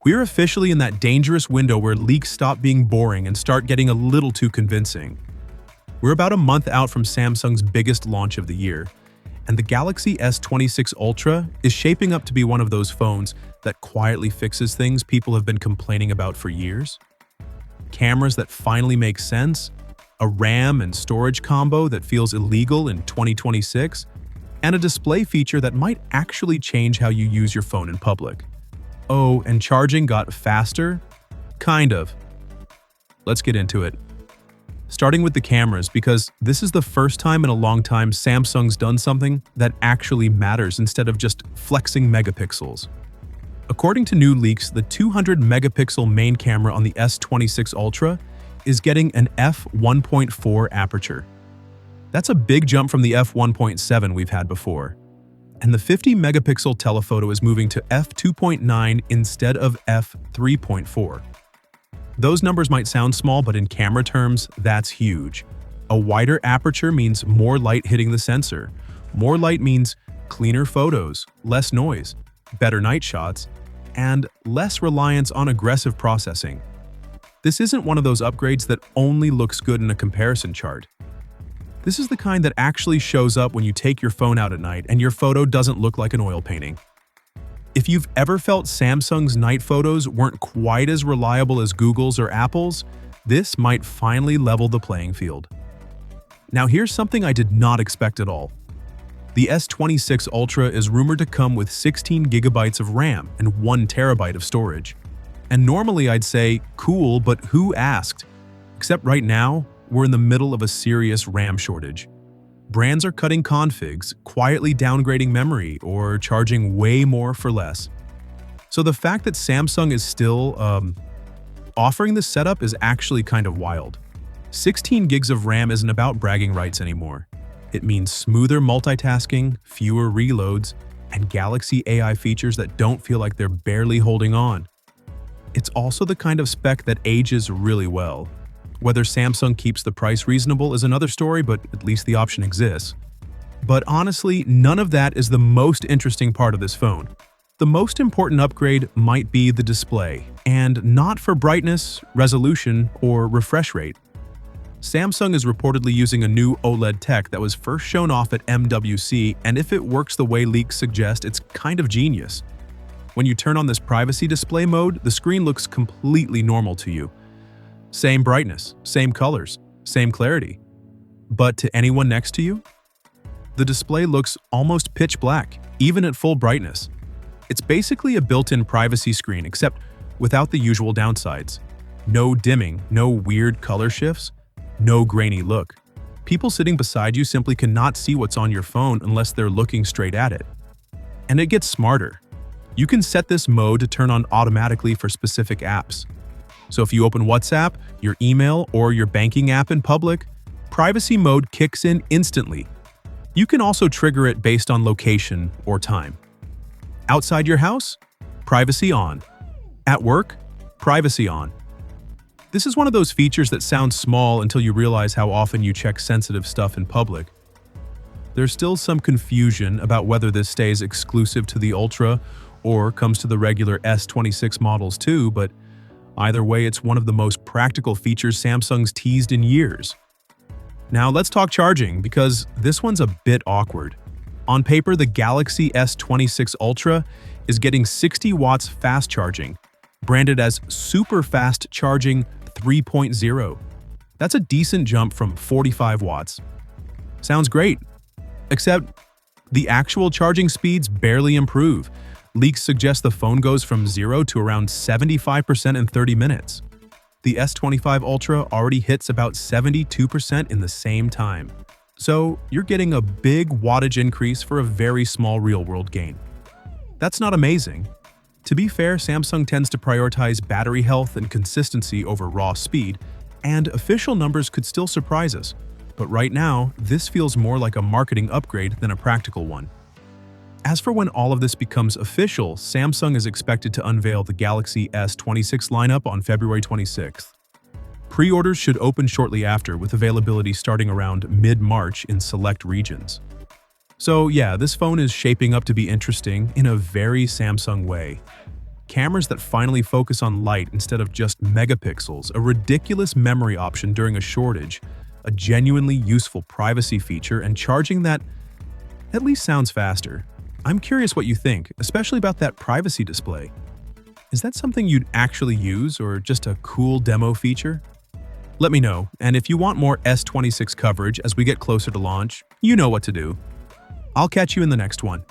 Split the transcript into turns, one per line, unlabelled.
We're officially in that dangerous window where leaks stop being boring and start getting a little too convincing. We're about a month out from Samsung's biggest launch of the year, and the Galaxy S26 Ultra is shaping up to be one of those phones that quietly fixes things people have been complaining about for years. Cameras that finally make sense, a RAM and storage combo that feels illegal in 2026, and a display feature that might actually change how you use your phone in public. Oh, and charging got faster? Kind of. Let's get into it. Starting with the cameras, because this is the first time in a long time Samsung's done something that actually matters instead of just flexing megapixels. According to new leaks, the 200 megapixel main camera on the S26 Ultra is getting an f1.4 aperture. That's a big jump from the f1.7 we've had before. And the 50 megapixel telephoto is moving to f2.9 instead of f3.4. Those numbers might sound small, but in camera terms, that's huge. A wider aperture means more light hitting the sensor. More light means cleaner photos, less noise, better night shots, and less reliance on aggressive processing. This isn't one of those upgrades that only looks good in a comparison chart. This is the kind that actually shows up when you take your phone out at night and your photo doesn't look like an oil painting. If you've ever felt Samsung's night photos weren't quite as reliable as Google's or Apple's, this might finally level the playing field. Now here's something I did not expect at all. The S26 Ultra is rumored to come with 16 gigabytes of RAM and 1 terabyte of storage. And normally I'd say, cool, but who asked? Except right now, we're in the middle of a serious RAM shortage. Brands are cutting configs, quietly downgrading memory, or charging way more for less. So the fact that Samsung is still offering this setup is actually kind of wild. 16 gigs of RAM isn't about bragging rights anymore. It means smoother multitasking, fewer reloads, and Galaxy AI features that don't feel like they're barely holding on. It's also the kind of spec that ages really well. Whether Samsung keeps the price reasonable is another story, but at least the option exists. But honestly, none of that is the most interesting part of this phone. The most important upgrade might be the display, and not for brightness, resolution, or refresh rate. Samsung is reportedly using a new OLED tech that was first shown off at MWC, and if it works the way leaks suggest, it's kind of genius. When you turn on this privacy display mode, the screen looks completely normal to you. Same brightness, same colors, same clarity. But to anyone next to you? The display looks almost pitch black, even at full brightness. It's basically a built-in privacy screen, except without the usual downsides. No dimming, no weird color shifts, no grainy look. People sitting beside you simply cannot see what's on your phone unless they're looking straight at it. And it gets smarter. You can set this mode to turn on automatically for specific apps. So if you open WhatsApp, your email, or your banking app in public, privacy mode kicks in instantly. You can also trigger it based on location or time. Outside your house? Privacy on. At work? Privacy on. This is one of those features that sounds small until you realize how often you check sensitive stuff in public. There's still some confusion about whether this stays exclusive to the Ultra or comes to the regular S26 models too, but either way, it's one of the most practical features Samsung's teased in years. Now let's talk charging, because this one's a bit awkward. On paper, the Galaxy S26 Ultra is getting 60 watts fast charging, branded as super fast charging 3.0. That's a decent jump from 45 watts. Sounds great, except the actual charging speeds barely improve. Leaks suggest the phone goes from 0 to around 75% in 30 minutes. The S25 Ultra already hits about 72% in the same time. So you're getting a big wattage increase for a very small real-world gain. That's not amazing. To be fair, Samsung tends to prioritize battery health and consistency over raw speed, and official numbers could still surprise us. But right now, this feels more like a marketing upgrade than a practical one. As for when all of this becomes official, Samsung is expected to unveil the Galaxy S26 lineup on February 26th. Pre-orders should open shortly after, with availability starting around mid-March in select regions. So yeah, this phone is shaping up to be interesting in a very Samsung way. cameras that finally focus on light instead of just megapixels, a ridiculous memory option during a shortage, a genuinely useful privacy feature, and charging that at least sounds faster. I'm curious what you think, especially about that privacy display. Is that something you'd actually use or just a cool demo feature? Let me know, and if you want more S26 coverage as we get closer to launch, you know what to do. I'll catch you in the next one.